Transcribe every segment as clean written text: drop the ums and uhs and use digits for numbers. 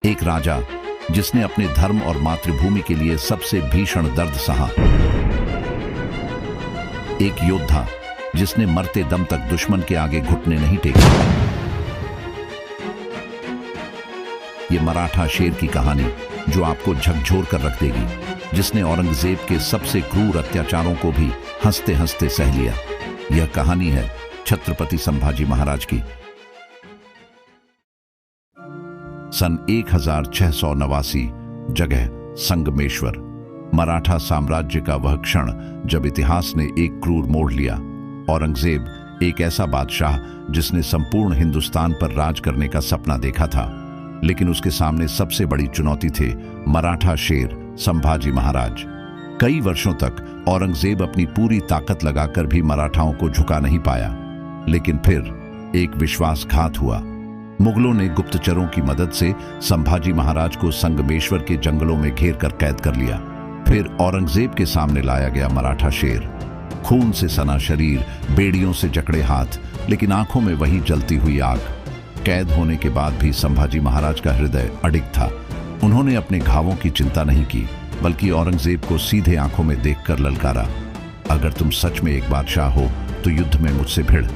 एक राजा जिसने अपने धर्म और मातृभूमि के लिए सबसे भीषण दर्द सहा। एक योद्धा जिसने मरते दम तक दुश्मन के आगे घुटने नहीं टेके। ये मराठा शेर की कहानी जो आपको झकझोर कर रख देगी, जिसने औरंगजेब के सबसे क्रूर अत्याचारों को भी हंसते हंसते सह लिया। यह कहानी है छत्रपति संभाजी महाराज की। सन 1689, जगह संगमेश्वर। मराठा साम्राज्य का वह क्षण जब इतिहास ने एक क्रूर मोड़ लिया। औरंगजेब एक ऐसा बादशाह जिसने संपूर्ण हिंदुस्तान पर राज करने का सपना देखा था, लेकिन उसके सामने सबसे बड़ी चुनौती थे मराठा शेर संभाजी महाराज। कई वर्षों तक औरंगजेब अपनी पूरी ताकत लगाकर भी मराठाओं को झुका नहीं पाया, लेकिन फिर एक विश्वासघात हुआ। मुगलों ने गुप्तचरों की मदद से संभाजी महाराज को संगमेश्वर के जंगलों में घेर कर कैद कर लिया। फिर औरंगजेब के सामने लाया गया मराठा शेर। खून से सना शरीर, बेड़ियों से जकड़े हाथ, लेकिन आंखों में वही जलती हुई आग। कैद होने के बाद भी संभाजी महाराज का हृदय अडिग था। उन्होंने अपने घावों की चिंता नहीं की, बल्कि औरंगजेब को सीधे आंखों में देखकर ललकारा, अगर तुम सच में एक बादशाह हो तो युद्ध में मुझसे भिड़,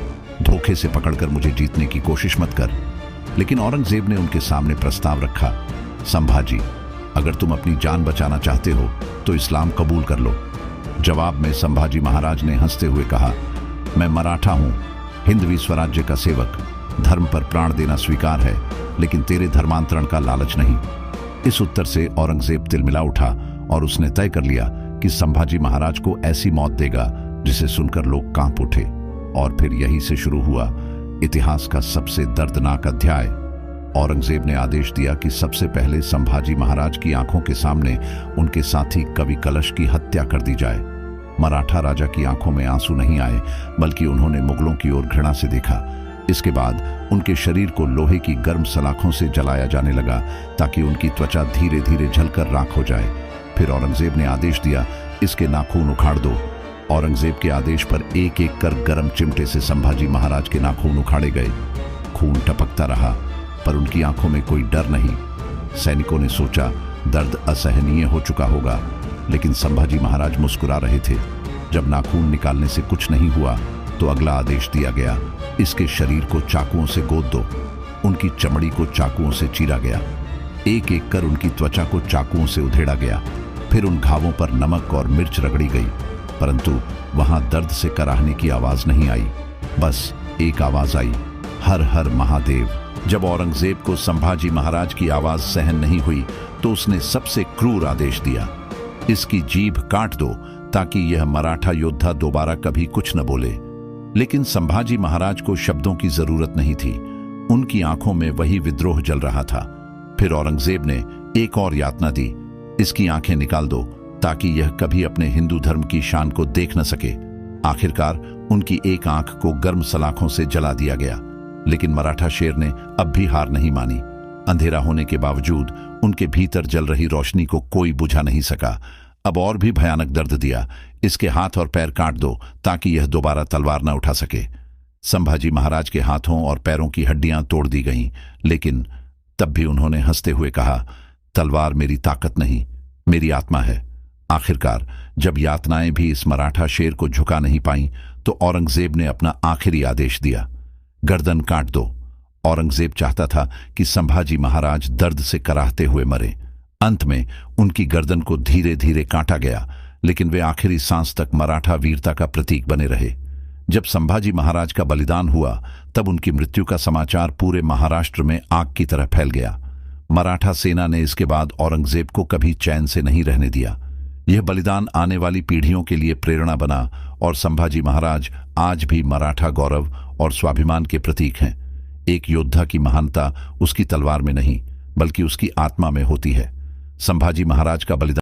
धोखे से पकड़कर मुझे जीतने की कोशिश मत कर। लेकिन औरंगजेब ने उनके सामने प्रस्ताव रखा, संभाजी, अगर तुम अपनी जान बचाना चाहते हो तो इस्लाम कबूल कर लो। जवाब में संभाजी महाराज ने हंसते हुए कहा, मैं मराठा हूं, हिंदवी स्वराज्य का सेवक। धर्म पर प्राण देना स्वीकार है, लेकिन तेरे धर्मांतरण का लालच नहीं। इस उत्तर से औरंगजेब तिलमिला उठा और उसने तय कर लिया कि संभाजी महाराज को ऐसी मौत देगा जिसे सुनकर लोग कांप उठे। और फिर यहीं से शुरू हुआ इतिहास का सबसे दर्दनाक अध्याय। औरंगजेब ने आदेश दिया कि सबसे पहले संभाजी महाराज की आंखों के सामने उनके साथी कवि कलश की हत्या कर दी जाए। मराठा राजा की आंखों में आंसू नहीं आए, बल्कि उन्होंने मुगलों की ओर घृणा से देखा। इसके बाद उनके शरीर को लोहे की गर्म सलाखों से जलाया जाने लगा, ताकि उनकी त्वचा धीरे धीरे जलकर राख हो जाए। फिर औरंगजेब ने आदेश दिया, इसके नाखून उखाड़ दो। औरंगजेब के आदेश पर एक एक कर गर्म चिमटे से संभाजी महाराज के नाखून उखाड़े गए। खून टपकता रहा, पर उनकी आंखों में कोई डर नहीं। सैनिकों ने सोचा दर्द असहनीय हो चुका होगा, लेकिन संभाजी महाराज मुस्कुरा रहे थे। जब नाखून निकालने से कुछ नहीं हुआ तो अगला आदेश दिया गया, इसके शरीर को चाकुओं से गोद दो। उनकी चमड़ी को चाकुओं से चीरा गया, एक एक कर उनकी त्वचा को चाकुओं से उधेड़ा गया। फिर उन घावों पर नमक और मिर्च रगड़ी गई, परंतु वहां दर्द से कराहने की आवाज नहीं आई। बस एक आवाज आई, हर हर महादेव। जब औरंगजेब को संभाजी महाराज की आवाज सहन नहीं हुई तो उसने सबसे क्रूर आदेश दिया, इसकी जीभ काट दो, ताकि यह मराठा योद्धा दोबारा कभी कुछ न बोले। लेकिन संभाजी महाराज को शब्दों की जरूरत नहीं थी, उनकी आंखों में वही विद्रोह जल रहा था। फिर औरंगजेब ने एक और यातना दी, इसकी आंखें निकाल दो, ताकि यह कभी अपने हिंदू धर्म की शान को देख न सके। आखिरकार उनकी एक आंख को गर्म सलाखों से जला दिया गया, लेकिन मराठा शेर ने अब भी हार नहीं मानी। अंधेरा होने के बावजूद उनके भीतर जल रही रोशनी को कोई बुझा नहीं सका। अब और भी भयानक दर्द दिया, इसके हाथ और पैर काट दो, ताकि यह दोबारा तलवार न उठा सके। संभाजी महाराज के हाथों और पैरों की हड्डियां तोड़ दी गईं, लेकिन तब भी उन्होंने हंसते हुए कहा, तलवार मेरी ताकत नहीं, मेरी आत्मा है। आखिरकार जब यातनाएं भी इस मराठा शेर को झुका नहीं पाईं, तो औरंगजेब ने अपना आखिरी आदेश दिया, गर्दन काट दो। औरंगजेब चाहता था कि संभाजी महाराज दर्द से कराहते हुए मरे। अंत में उनकी गर्दन को धीरे धीरे काटा गया, लेकिन वे आखिरी सांस तक मराठा वीरता का प्रतीक बने रहे। जब संभाजी महाराज का बलिदान हुआ, तब उनकी मृत्यु का समाचार पूरे महाराष्ट्र में आग की तरह फैल गया। मराठा सेना ने इसके बाद औरंगजेब को कभी चैन से नहीं रहने दिया। यह बलिदान आने वाली पीढ़ियों के लिए प्रेरणा बना, और संभाजी महाराज आज भी मराठा गौरव और स्वाभिमान के प्रतीक हैं। एक योद्धा की महानता उसकी तलवार में नहीं, बल्कि उसकी आत्मा में होती है। संभाजी महाराज का बलिदान